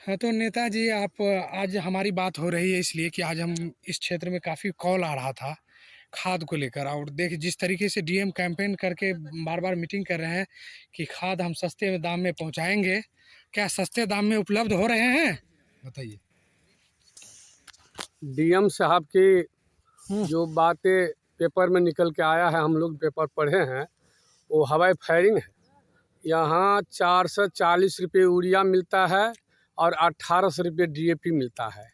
हाँ, तो नेताजी आप आज हमारी बात हो रही है इसलिए कि आज हम इस क्षेत्र में काफ़ी कॉल आ रहा था खाद को लेकर और देखिए जिस तरीके से डीएम कैंपेन करके बार-बार मीटिंग कर रहे हैं कि खाद हम सस्ते दाम में पहुँचाएँगे। क्या सस्ते दाम में उपलब्ध हो रहे हैं? बताइए। डीएम साहब की हुँ। जो बातें पेपर में निकल के आया है, हम लोग पेपर पढ़े हैं, वो हवाई फायरिंग है। यहाँ 440 रुपये यूरिया मिलता है और 1800 रुपये डीएपी मिलता है।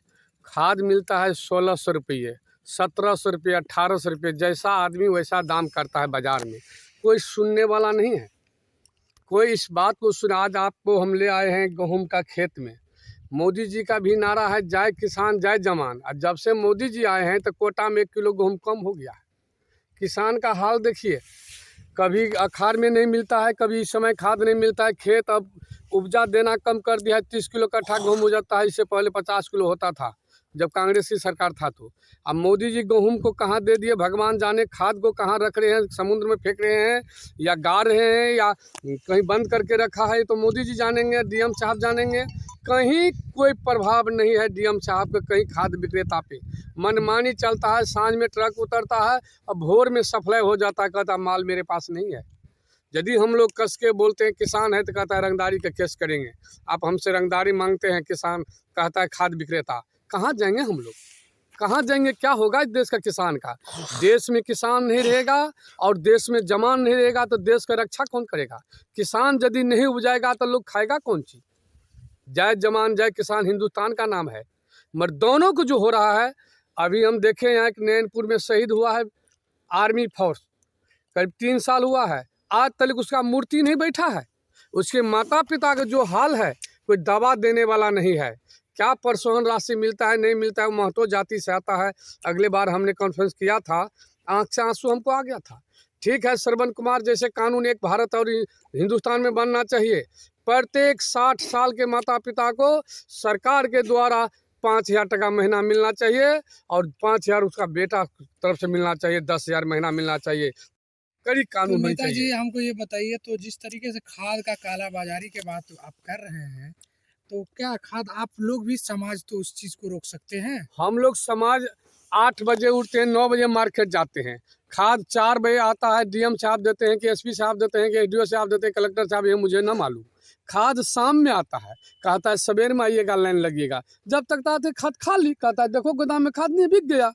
खाद मिलता है 1600 रुपये, 1700 रुपये, 1800 रुपये, जैसा आदमी वैसा दाम करता है बाज़ार में। कोई सुनने वाला नहीं है, कोई इस बात को सुन। आज आपको हम ले आए हैं गेहूँ का खेत में। मोदी जी का भी नारा है जय किसान जय जवान। और जब से मोदी जी आए हैं तो कोटा में 1 किलो गेहूँ कम हो गया है। किसान का हाल देखिए, कभी अखाड़ में नहीं मिलता है, कभी इस समय खाद नहीं मिलता है। खेत अब उपजा देना कम कर दिया है, 30 किलो कट्ठा गेहूँ हो जाता है, इससे पहले 50 किलो होता था जब कांग्रेस की सरकार था। तो अब मोदी जी गेहूँ को कहाँ दे दिए भगवान जाने। खाद को कहाँ रख रहे हैं, समुद्र में फेंक रहे हैं या गा रहे हैं या कहीं बंद करके रखा है, तो मोदी जी जानेंगे, डीएम साहब जानेंगे। कहीं कोई प्रभाव नहीं है डीएम साहब का कहीं खाद विक्रेता पे। मनमानी चलता है, सांझ में ट्रक उतरता है और भोर में सप्लाई हो जाता है, कहता माल मेरे पास नहीं है। यदि हम लोग कस के बोलते हैं किसान है तो कहता है रंगदारी का केस करेंगे। आप हमसे रंगदारी मांगते हैं, किसान कहता है खाद विक्रेता। कहाँ जाएंगे हम लोग, कहाँ जाएंगे? क्या होगा इस देश का किसान का? देश में किसान नहीं रहेगा और देश में जवान नहीं रहेगा तो देश का रक्षा कौन करेगा? किसान यदि नहीं उपजाएगा तो लोग खाएगा कौन चीज़? जय जवान जय किसान हिंदुस्तान का नाम है। मगर दोनों को जो हो रहा है, अभी हम देखें यहाँ एक नैनपुर में शहीद हुआ है आर्मी फोर्स, करीब 3 साल हुआ है, आज तक उसका मूर्ति नहीं बैठा है। उसके माता पिता का जो हाल है, कोई दवा देने वाला नहीं है। क्या प्रोत्साहन राशि मिलता है नहीं मिलता है, वो महतो जाति से आता है। अगले बार हमने कॉन्फ्रेंस किया था, आँख से आंसू हमको आ गया था। ठीक है, श्रवण कुमार जैसे कानून एक भारत और हिंदुस्तान में बनना चाहिए। प्रत्येक 60 साल के माता पिता को सरकार के द्वारा 5000 टका महीना मिलना चाहिए और 5000 उसका बेटा तरफ से मिलना चाहिए, 10,000 महीना मिलना चाहिए। कड़ी तो कानून होनी नेताजी चाहिए। हमको ये बताइए, तो जिस तरीके से खाद का कालाबाज़ारी की बात आप कर रहे हैं, तो क्या खाद आप लोग भी समाज तो उस चीज़ को रोक सकते हैं? हम लोग समाज 8 बजे उठते हैं, 9 बजे मार्केट जाते हैं। खाद 4 बजे आता है, डीएम साहब देते हैं कि एसपी साहब देते हैं कि एसडीओ साहब देते हैं, कलेक्टर साहब, ये मुझे ना मालूम। खाद शाम में आता है, कहता है सवेरे में आइएगा, लाइन लगिएगा। जब तक आते खाद खाली, कहता है देखो गोदाम में खाद नहीं, बिक गया।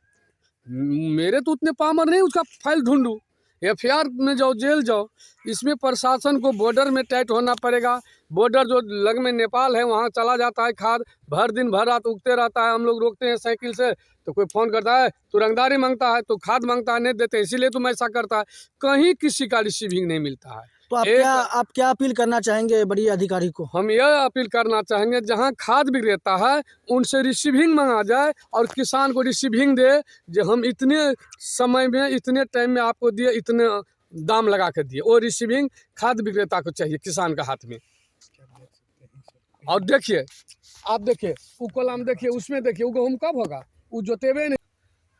मेरे तो उतने पामर नहीं उसका फाइल ढूंढूं। एफआईआर में जाओ, जेल जाओ। इसमें प्रशासन को बॉर्डर में टाइट होना पड़ेगा। बॉर्डर जो लग में नेपाल है, वहाँ चला जाता है खाद, भर दिन भर रात उगते रहता है। हम लोग रोकते हैं साइकिल से तो कोई फ़ोन करता है तो रंगदारी मांगता है, तो खाद मांगता है, नहीं देते, इसीलिए तुम ऐसा करता है। कहीं किसी का रिसीविंग नहीं मिलता है। तो आप क्या अपील करना चाहेंगे बड़ी अधिकारी को? हम यह अपील करना चाहेंगे, जहां खाद विक्रेता है उनसे रिसीविंग मंगा जाए और किसान को रिसीविंग दे। जो हम इतने समय में इतने टाइम में आपको दिए, इतने दाम लगा के दिए, वो रिसीविंग खाद विक्रेता को चाहिए, किसान का हाथ में। और देखिए, आप देखिए वो कॉलम देखिए, उसमें देखिए वो गेहूँ कब होगा, वो जोतेबे नहीं।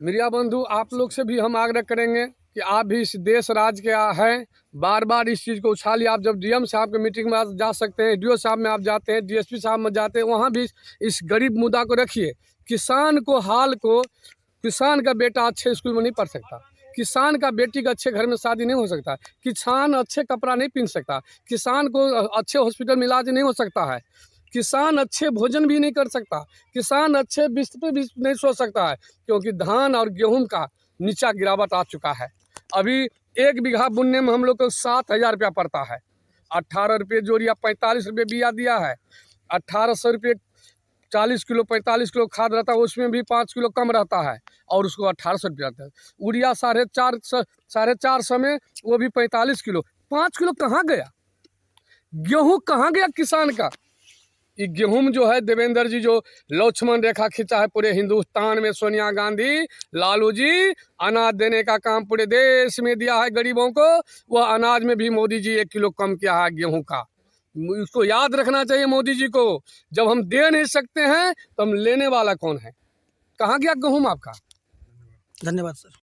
मीडिया बंधु, आप लोग से भी हम आग्रह करेंगे कि आप भी इस देश राज्य के हैं, बार बार इस चीज़ को उछालिए। आप जब डीएम साहब के मीटिंग में आप जा सकते हैं, डीओ साहब में आप जाते हैं, डीएसपी साहब में जाते हैं, वहाँ भी इस गरीब मुद्दा को रखिए। किसान को हाल को, किसान का बेटा अच्छे स्कूल में नहीं पढ़ सकता, किसान का बेटी का अच्छे घर में शादी नहीं हो सकता, किसान अच्छे कपड़ा नहीं पहन सकता, किसान को अच्छे हॉस्पिटल में इलाज नहीं हो सकता है, किसान अच्छे भोजन भी नहीं कर सकता, किसान अच्छे बिस्तर पे भी नहीं सो सकता है, क्योंकि धान और गेहूं का नीचा गिरावट आ चुका है। अभी 1 बीघा बुनने में हम लोग को 7,000 रुपया पड़ता है। 18 रुपये जोड़िया, 45 रुपये बिया दिया है। 1800 रुपये 40 किलो 45 किलो खाद रहता है, उसमें भी 5 किलो कम रहता है और उसको 1800 रुपया आता है। यूरिया 450 में, वो भी 45 किलो। 5 किलो कहाँ गया? गेहूँ कहाँ गया किसान का? ये गेहूं जो है, देवेंद्र जी जो लक्ष्मण रेखा खींचा है पूरे हिंदुस्तान में, सोनिया गांधी, लालू जी, अनाज देने का काम पूरे देश में दिया है गरीबों को। वह अनाज में भी मोदी जी 1 किलो कम किया है गेहूं का। उसको याद रखना चाहिए मोदी जी को। जब हम दे नहीं सकते हैं तो हम लेने वाला कौन है? कहाँ गया गेहूं आपका? धन्यवाद सर।